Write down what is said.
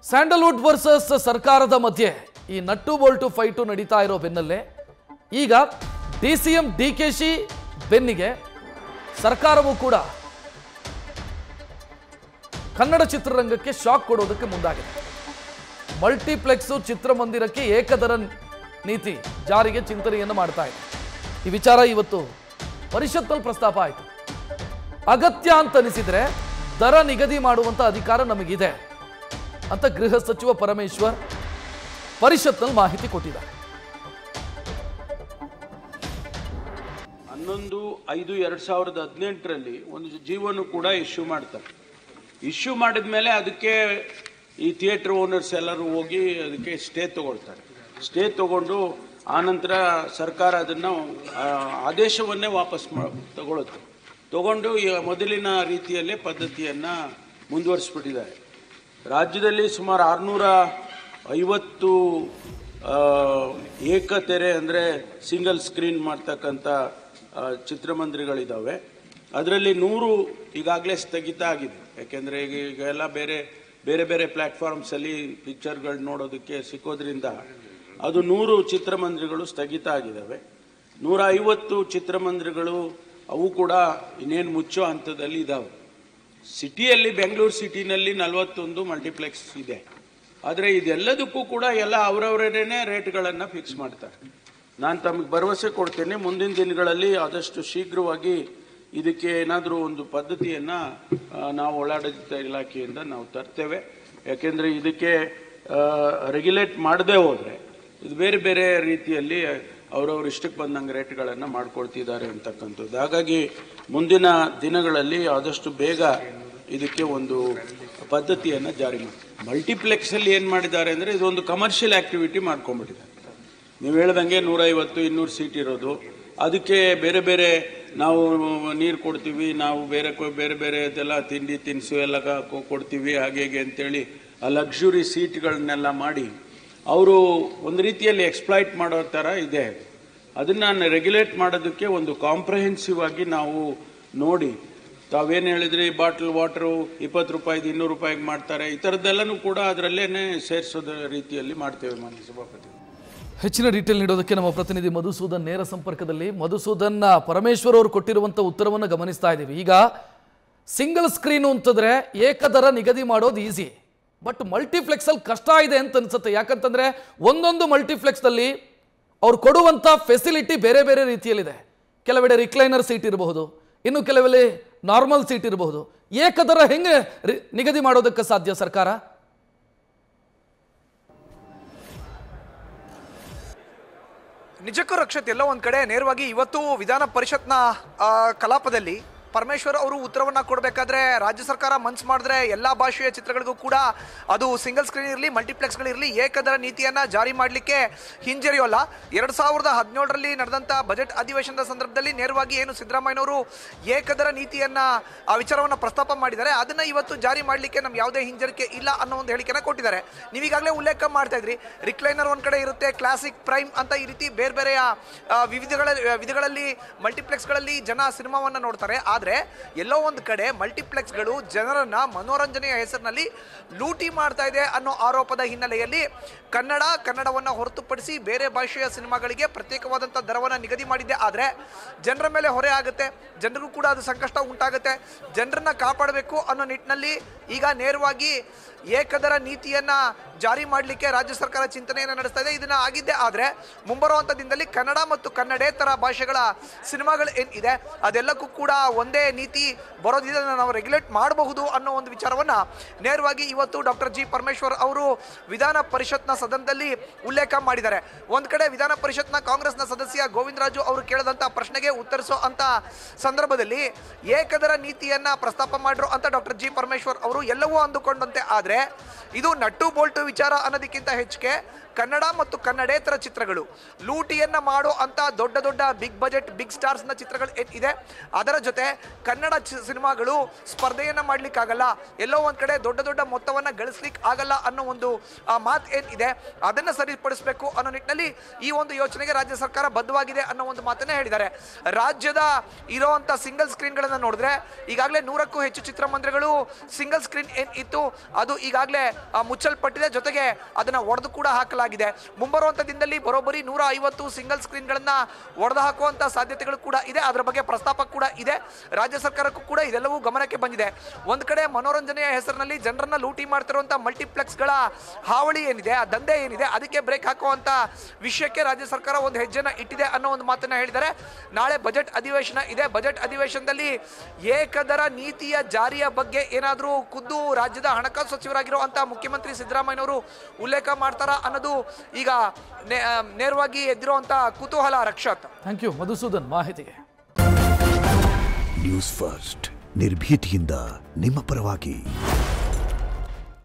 Sandalwood versus ಸರ್ಕಾರದ ಮಧ್ಯೆ ಈ ನಟ್ಟು ಬೋಲ್ಟು ಫೈಟು ನಡೀತಾ ಇರೋ ಬೆನ್ನಲ್ಲೇ ಈಗ ಡಿಸಿಎಂ ಡಿಕೆಶಿ ಬೆನ್ನಿಗೆ ಸರ್ಕಾರವೂ ಕೂಡ ಕನ್ನಡ ಚಿತ್ರರಂಗಕ್ಕೆ ಶಾಕ್ ಕೊಡೋದಕ್ಕೆ ಮುಂದಾಗಿದೆ. ಮಲ್ಟಿಪ್ಲೆಕ್ಸ್ ಚಿತ್ರಮಂದಿರಕ್ಕೆ ಏಕದರ ನೀತಿ ಜಾರಿಗೆ ಚಿಂತನೆಯನ್ನು ಮಾಡ್ತಾ ಇದೆ. ಈ ವಿಚಾರ ಇವತ್ತು ಪರಿಷತ್ನಲ್ಲಿ ಪ್ರಸ್ತಾಪ ಆಯಿತು. ಅಗತ್ಯ ಅಂತ ಅನಿಸಿದ್ರೆ ದರ ನಿಗದಿ ಮಾಡುವಂತ ಅಧಿಕಾರ ನಮಗಿದೆ ಅಂತ ಗೃಹ ಸಚಿವ ಪರಮೇಶ್ವರ್ ಪರಿಷತ್ನಲ್ಲಿ ಮಾಹಿತಿ ಕೊಟ್ಟಿದ್ದಾರೆ. 11/5/2018 ಒಂದು ಜೀವನ ಕೂಡ ಇಶ್ಯೂ ಮಾಡ್ತಾರೆ. ಇಶ್ಯೂ ಮಾಡಿದ ಮೇಲೆ ಅದಕ್ಕೆ ಈ ಥಿಯೇಟರ್ ಓನರ್ಸ್ ಎಲ್ಲರೂ ಹೋಗಿ ಅದಕ್ಕೆ ಸ್ಟೇ ತಗೊಳ್ತಾರೆ. ಸ್ಟೇ ತಗೊಂಡು ಆನಂತರ ಸರ್ಕಾರ ಅದನ್ನು ಆದೇಶವನ್ನೇ ವಾಪಸ್ ತಗೊಳುತ್ತೆ. ತಗೊಂಡು ಮೊದಲಿನ ರೀತಿಯಲ್ಲೇ ಪದ್ಧತಿಯನ್ನು ಮುಂದುವರಿಸ್ಬಿಟ್ಟಿದ್ದಾರೆ. ರಾಜ್ಯದಲ್ಲಿ ಸುಮಾರು 650 ಏಕತೆರೆ ಅಂದರೆ ಸಿಂಗಲ್ ಸ್ಕ್ರೀನ್ ಮಾಡ್ತಕ್ಕಂಥ ಚಿತ್ರಮಂದಿರಗಳಿದ್ದಾವೆ. ಅದರಲ್ಲಿ 100 ಈಗಾಗಲೇ ಸ್ಥಗಿತ ಆಗಿದೆ. ಯಾಕೆಂದರೆ ಈಗೆಲ್ಲ ಬೇರೆ ಬೇರೆ ಬೇರೆ ಪ್ಲ್ಯಾಟ್ಫಾರ್ಮ್ಸಲ್ಲಿ ಪಿಕ್ಚರ್ಗಳು ನೋಡೋದಕ್ಕೆ ಸಿಕ್ಕೋದ್ರಿಂದ ಅದು 100 ಚಿತ್ರಮಂದಿರಗಳು ಸ್ಥಗಿತ ಆಗಿದ್ದಾವೆ. 150 ಚಿತ್ರಮಂದಿರಗಳು ಅವು ಕೂಡ ಇನ್ನೇನು ಮುಚ್ಚೋ ಹಂತದಲ್ಲಿ ಇದ್ದಾವೆ. ಸಿಟಿಯಲ್ಲಿ ಬೆಂಗಳೂರು ಸಿಟಿನಲ್ಲಿ 41 ಮಲ್ಟಿಪ್ಲೆಕ್ಸ್ ಇದೆ. ಆದರೆ ಇದೆಲ್ಲದಕ್ಕೂ ಕೂಡ ಎಲ್ಲ ಅವರವರೇನೇ ರೇಟ್ಗಳನ್ನು ಫಿಕ್ಸ್ ಮಾಡ್ತಾರೆ. ನಾನು ತಮಗೆ ಭರವಸೆ ಕೊಡ್ತೇನೆ, ಮುಂದಿನ ದಿನಗಳಲ್ಲಿ ಆದಷ್ಟು ಶೀಘ್ರವಾಗಿ ಇದಕ್ಕೆ ಏನಾದರೂ ಒಂದು ಪದ್ಧತಿಯನ್ನು ನಾವು ಒಳಾಡಳಿತ ಇಲಾಖೆಯಿಂದ ನಾವು ತರ್ತೇವೆ. ಯಾಕೆಂದರೆ ಇದಕ್ಕೆ ರೆಗ್ಯುಲೇಟ್ ಮಾಡದೇ ಹೋದರೆ ಇದು ಬೇರೆ ಬೇರೆ ರೀತಿಯಲ್ಲಿ ಅವರವ್ರ ಇಷ್ಟಕ್ಕೆ ಬಂದಂಗೆ ರೇಟ್ಗಳನ್ನು ಮಾಡ್ಕೊಳ್ತಿದ್ದಾರೆ ಅಂತಕ್ಕಂಥದ್ದು. ಹಾಗಾಗಿ ಮುಂದಿನ ದಿನಗಳಲ್ಲಿ ಆದಷ್ಟು ಬೇಗ ಇದಕ್ಕೆ ಒಂದು ಪದ್ಧತಿಯನ್ನು ಜಾರಿ ಮಾಡಿ. ಮಲ್ಟಿಪ್ಲೆಕ್ಸಲ್ಲಿ ಏನು ಮಾಡಿದ್ದಾರೆ ಅಂದರೆ ಇದೊಂದು ಕಮರ್ಷಿಯಲ್ ಆ್ಯಕ್ಟಿವಿಟಿ ಮಾಡ್ಕೊಂಡ್ಬಿಟ್ಟಿದ್ದಾರೆ. ನೀವು ಹೇಳ್ದಂಗೆ 150-200 ಸೀಟ್ ಇರೋದು, ಅದಕ್ಕೆ ಬೇರೆ ಬೇರೆ ನಾವು ನೀರು ಕೊಡ್ತೀವಿ, ನಾವು ಬೇರೆ ಬೇರೆ ಬೇರೆ ಇದೆಲ್ಲ ತಿಂಡಿ ತಿನಿಸು ಎಲ್ಲ ಕೊಡ್ತೀವಿ ಹಾಗೆ ಹೇಗೆ ಅಂತೇಳಿ ಆ ಲಕ್ಸುರಿ ಸೀಟ್ಗಳನ್ನೆಲ್ಲ ಮಾಡಿ ಅವರು ಒಂದು ರೀತಿಯಲ್ಲಿ ಎಕ್ಸ್ಪ್ಲಾಯ್ಟ್ ಮಾಡೋ ಥರ ಇದೆ. ಅದನ್ನು ರೆಗ್ಯುಲೇಟ್ ಮಾಡೋದಕ್ಕೆ ಒಂದು ಕಾಂಪ್ರಹೆನ್ಸಿವ್ ಆಗಿ ನಾವು ನೋಡಿ, ತಾವೇನು ಹೇಳಿದ್ರಿ ಬಾಟಲ್ ವಾಟರು 20 ರೂಪಾಯಿದು 200 ರೂಪಾಯಿಗೆ ಮಾಡ್ತಾರೆ, ಈ ಥರದ್ದೆಲ್ಲನೂ ಕೂಡ ಅದರಲ್ಲೇ ಸೇರಿಸೋದ ರೀತಿಯಲ್ಲಿ ಮಾಡ್ತೇವೆ ಮಾನ್ಯ ಸಭಾಪತಿ. ಹೆಚ್ಚಿನ ಡೀಟೇಲ್ ನೀಡೋದಕ್ಕೆ ನಮ್ಮ ಪ್ರತಿನಿಧಿ ಮಧುಸೂದನ್ ನೇರ ಸಂಪರ್ಕದಲ್ಲಿ. ಮಧುಸೂದನ್, ಪರಮೇಶ್ವರ್ ಅವರು ಕೊಟ್ಟಿರುವಂಥ ಉತ್ತರವನ್ನು ಗಮನಿಸ್ತಾ ಇದ್ದೀವಿ. ಈಗ ಸಿಂಗಲ್ ಸ್ಕ್ರೀನು ಅಂತಂದ್ರೆ ಏಕದರ ನಿಗದಿ ಮಾಡೋದು ಈಸಿ, ಬಟ್ ಮಲ್ಟಿಪ್ಲೆಕ್ಸಲ್ಲಿ ಕಷ್ಟ ಇದೆ ಅಂತ ಅನ್ಸುತ್ತೆ. ಯಾಕಂತಂದ್ರೆ ಒಂದೊಂದು ಮಲ್ಟಿಪ್ಲೆಕ್ಸ್ನಲ್ಲಿ ಅವ್ರು ಕೊಡುವಂಥ ಫೆಸಿಲಿಟಿ ಬೇರೆ ಬೇರೆ ರೀತಿಯಲ್ಲಿದೆ. ಕೆಲವೆಡೆ ರಿಕ್ಲೈನರ್ ಸೀಟ್ ಇರಬಹುದು, ಇನ್ನು ಕೆಲವೆಲ್ಲಿ ನಾರ್ಮಲ್ ಸೀಟ್ ಇರಬಹುದು. ಏಕದರ ಹೆಂಗೆ ನಿಗದಿ ಮಾಡೋದಕ್ಕೆ ಸಾಧ್ಯ ಸರ್ಕಾರ? ನಿಜಕ್ಕೂ ರಕ್ಷತ್, ಎಲ್ಲೋ ಒಂದು ಕಡೆ ನೇರವಾಗಿ ಇವತ್ತು ವಿಧಾನ ಪರಿಷತ್ನ ಕಲಾಪದಲ್ಲಿ ಪರಮೇಶ್ವರ್ ಅವರು ಉತ್ತರವನ್ನು ಕೊಡಬೇಕಾದ್ರೆ ರಾಜ್ಯ ಸರ್ಕಾರ ಮನ್ಸು ಮಾಡಿದ್ರೆ ಎಲ್ಲ ಭಾಷೆಯ ಚಿತ್ರಗಳಿಗೂ ಕೂಡ ಅದು ಸಿಂಗಲ್ ಸ್ಕ್ರೀನ್ ಇರಲಿ ಮಲ್ಟಿಪ್ಲೆಕ್ಸ್ಗಳಿರಲಿ ಏಕದರ ನೀತಿಯನ್ನು ಜಾರಿ ಮಾಡಲಿಕ್ಕೆ ಹಿಂಜರಿಯೋಲ್ಲ. 2017ರಲ್ಲಿ ನಡೆದಂಥ ಬಜೆಟ್ ಅಧಿವೇಶನದ ಸಂದರ್ಭದಲ್ಲಿ ನೇರವಾಗಿ ಏನು ಸಿದ್ದರಾಮಯ್ಯನವರು ಏಕದರ ನೀತಿಯನ್ನು ಆ ವಿಚಾರವನ್ನು ಪ್ರಸ್ತಾಪ ಮಾಡಿದ್ದಾರೆ. ಅದನ್ನು ಇವತ್ತು ಜಾರಿ ಮಾಡಲಿಕ್ಕೆ ನಮ್ಗೆ ಯಾವುದೇ ಹಿಂಜರಿಕೆ ಇಲ್ಲ ಅನ್ನೋ ಒಂದು ಹೇಳಿಕೆಯನ್ನು ಕೊಟ್ಟಿದ್ದಾರೆ. ನೀವೀಗಾಗಲೇ ಉಲ್ಲೇಖ ಮಾಡ್ತಾ ಇದ್ರಿ, ರಿಕ್ಲೈನರ್ ಒಂದು ಕಡೆ ಇರುತ್ತೆ, ಕ್ಲಾಸಿಕ್ ಪ್ರೈಮ್ ಅಂತ ಈ ರೀತಿ ಬೇರೆ ಬೇರೆಯ ವಿಧಗಳಲ್ಲಿ ಮಲ್ಟಿಪ್ಲೆಕ್ಸ್ಗಳಲ್ಲಿ ಜನ ಸಿನಿಮಾವನ್ನು ನೋಡ್ತಾರೆ. ಆದರೆ ಎಲ್ಲೋ ಒಂದು ಕಡೆ ಮಲ್ಟಿಪ್ಲೆಕ್ಸ್ಗಳು ಜನರನ್ನ ಮನೋರಂಜನೆಯ ಹೆಸರಿನಲ್ಲಿ ಲೂಟಿ ಮಾಡ್ತಾ ಇದೆ ಅನ್ನೋ ಆರೋಪದ ಹಿನ್ನೆಲೆಯಲ್ಲಿ ಕನ್ನಡವನ್ನು ಹೊರತುಪಡಿಸಿ ಬೇರೆ ಭಾಷೆಯ ಸಿನಿಮಾಗಳಿಗೆ ಪ್ರತ್ಯೇಕವಾದಂಥ ದರವನ್ನು ನಿಗದಿ ಮಾಡಿದ್ದೆ. ಆದರೆ ಜನರ ಮೇಲೆ ಹೊರೆ ಆಗುತ್ತೆ, ಜನರಿಗೂ ಕೂಡ ಅದು ಸಂಕಷ್ಟ ಉಂಟಾಗುತ್ತೆ. ಜನರನ್ನ ಕಾಪಾಡಬೇಕು ಅನ್ನೋ ನಿಟ್ಟಿನಲ್ಲಿ ಈಗ ನೇರವಾಗಿ ಏಕದರ ನೀತಿಯನ್ನು ಜಾರಿ ಮಾಡಲಿಕ್ಕೆ ರಾಜ್ಯ ಸರ್ಕಾರ ಚಿಂತನೆಯನ್ನು ನಡೆಸ್ತಾ ಇದೆ. ಇದನ್ನು ಆಗಿದ್ದೇ ಆದರೆ ಮುಂಬರುವಂಥ ದಿನದಲ್ಲಿ ಕನ್ನಡ ಮತ್ತು ಕನ್ನಡೇತರ ಭಾಷೆಗಳ ಸಿನಿಮಾಗಳು ಏನಿದೆ ಅದೆಲ್ಲಕ್ಕೂ ಕೂಡ ಒಂದೇ ನೀತಿ ಬರೋದಿದ್ದನ್ನು ನಾವು ರೆಗ್ಯುಲೇಟ್ ಮಾಡಬಹುದು ಅನ್ನೋ ಒಂದು ವಿಚಾರವನ್ನು ನೇರವಾಗಿ ಇವತ್ತು ಡಾಕ್ಟರ್ ಜಿ ಪರಮೇಶ್ವರ್ ಅವರು ವಿಧಾನ ಪರಿಷತ್ನ ಸದನದಲ್ಲಿ ಉಲ್ಲೇಖ ಮಾಡಿದ್ದಾರೆ. ಒಂದು ಕಡೆ ವಿಧಾನ ಪರಿಷತ್ನ ಕಾಂಗ್ರೆಸ್ನ ಸದಸ್ಯ ಗೋವಿಂದರಾಜು ಅವರು ಕೇಳಿದಂಥ ಪ್ರಶ್ನೆಗೆ ಉತ್ತರಿಸೋ ಅಂತ ಸಂದರ್ಭದಲ್ಲಿ ಏಕದರ ನೀತಿಯನ್ನು ಪ್ರಸ್ತಾಪ ಮಾಡಿರೋ ಅಂತ ಡಾಕ್ಟರ್ ಜಿ ಪರಮೇಶ್ವರ್ ಅವರು ಎಲ್ಲವೂ ಅಂದುಕೊಂಡಂತೆ. ಆದರೆ ಇದು ನಟ್ಟು ಬೋಲ್ಟು ವಿಚಾರ ಅನ್ನೋದಕ್ಕಿಂತ ಹೆಚ್ಚಿಗೆ ಕನ್ನಡ ಮತ್ತು ಕನ್ನಡೇತರ ಚಿತ್ರಗಳು, ಲೂಟಿಯನ್ನ ಮಾಡೋ ಅಂತ ದೊಡ್ಡ ದೊಡ್ಡ ಬಿಗ್ ಬಜೆಟ್ ಬಿಗ್ ಸ್ಟಾರ್ಸ್ ನ ಚಿತ್ರಗಳು ಇದೆ, ಅದರ ಜೊತೆ ಕನ್ನಡ ಸಿನಿಮಾಗಳು ಸ್ಪರ್ಧೆಯನ್ನ ಮಾಡ್ಲಿಕ್ಕಾಗಲ್ಲ, ಎಲ್ಲೋ ಒಂದ್ ಕಡೆ ದೊಡ್ಡ ದೊಡ್ಡ ಮೊತ್ತವನ್ನ ಗಳಿಸ್ಲಿಕ್ಕೆ ಆಗಲ್ಲ ಅನ್ನೋ ಒಂದು ಮಾತು ಏನಿದೆ ಅದನ್ನ ಸರಿಪಡಿಸಬೇಕು ಅನ್ನೋ ನಿಟ್ಟಿನಲ್ಲಿ ಈ ಒಂದು ಯೋಚನೆಗೆ ರಾಜ್ಯ ಸರ್ಕಾರ ಬದ್ಧವಾಗಿದೆ ಅನ್ನೋ ಒಂದು ಮಾತನ್ನ ಹೇಳಿದ್ದಾರೆ. ರಾಜ್ಯದ ಇರುವಂತ ಸಿಂಗಲ್ ಸ್ಕ್ರೀನ್ ಗಳನ್ನ ನೋಡಿದ್ರೆ ಈಗಾಗಲೇ 100ಕ್ಕೂ ಹೆಚ್ಚು ಚಿತ್ರಮಂದಿರಗಳು ಸಿಂಗಲ್ ಸ್ಕ್ರೀನ್ ಏನ್ ಇತ್ತು ಅದು ಈಗಾಗಲೇ ಮುಚ್ಚಲ್ಪಟ್ಟಿದೆ, ಜೊತೆಗೆ ಅದನ್ನ ಒಡೆದು ಕೂಡ ಹಾಕಲಾಗಿದೆ. ಮುಂಬರುವಂತ ದಿನದಲ್ಲಿ ಬರೋಬ್ಬರಿ 150 ಸಿಂಗಲ್ ಸ್ಕ್ರೀನ್ ಗಳನ್ನ ಒಡೆದು ಹಾಕುವಂತ ಸಾಧ್ಯತೆಗಳು ಕೂಡ ಇದೆ. ಅದರ ಬಗ್ಗೆ ಪ್ರಸ್ತಾಪ ಕೂಡ ಇದೆ. ರಾಜ್ಯ ಸರ್ಕಾರಕ್ಕೂ ಕೂಡ ಇದೆಲ್ಲವೂ ಗಮನಕ್ಕೆ ಬಂದಿದೆ. ಒಂದ್ ಕಡೆ ಮನೋರಂಜನೆಯ ಹೆಸರಿನಲ್ಲಿ ಜನರನ್ನ ಲೂಟಿ ಮಾಡ್ತಿರುವಂತ ಮಲ್ಟಿಪ್ಲೆಕ್ಸ್ ಗಳ ಹಾವಳಿ ಏನಿದೆ, ಆ ದಂಧೆ ಏನಿದೆ, ಅದಕ್ಕೆ ಬ್ರೇಕ್ ಹಾಕುವಂತ ವಿಷಯಕ್ಕೆ ರಾಜ್ಯ ಸರ್ಕಾರ ಒಂದು ಹೆಜ್ಜೆನ ಇಟ್ಟಿದೆ ಅನ್ನೋ ಒಂದು ಮಾತನ್ನ ಹೇಳಿದ್ದಾರೆ. ನಾಳೆ ಬಜೆಟ್ ಅಧಿವೇಶನ ಇದೆ. ಬಜೆಟ್ ಅಧಿವೇಶನದಲ್ಲಿ ಏಕದರ ನೀತಿಯ ಜಾರಿಯ ಬಗ್ಗೆ ಏನಾದರೂ ಖುದ್ದು ರಾಜ್ಯದ ಹಣಕಾಸು ಸಚಿವರಾಗಿರುವಂತ ಮುಖ್ಯಮಂತ್ರಿ ಸಿದ್ದರಾಮಯ್ಯನವರು ಉಲ್ಲೇಖ ಮಾಡ್ತಾರಾ ಅನ್ನೋದು ಈಗ ನೇರವಾಗಿ ಎದ್ದಿರುವಂತ ಕುತೂಹಲ. ರಕ್ಷತ್, ಥ್ಯಾಂಕ್ ಯು ಮಧುಸೂದನ್ ಮಾಹಿತಿಗೆ. ನ್ಯೂಸ್ ಫಸ್ಟ್ ನಿರ್ಭೀತಿಯಿಂದ ನಿಮ್ಮ ಪರವಾಗಿ.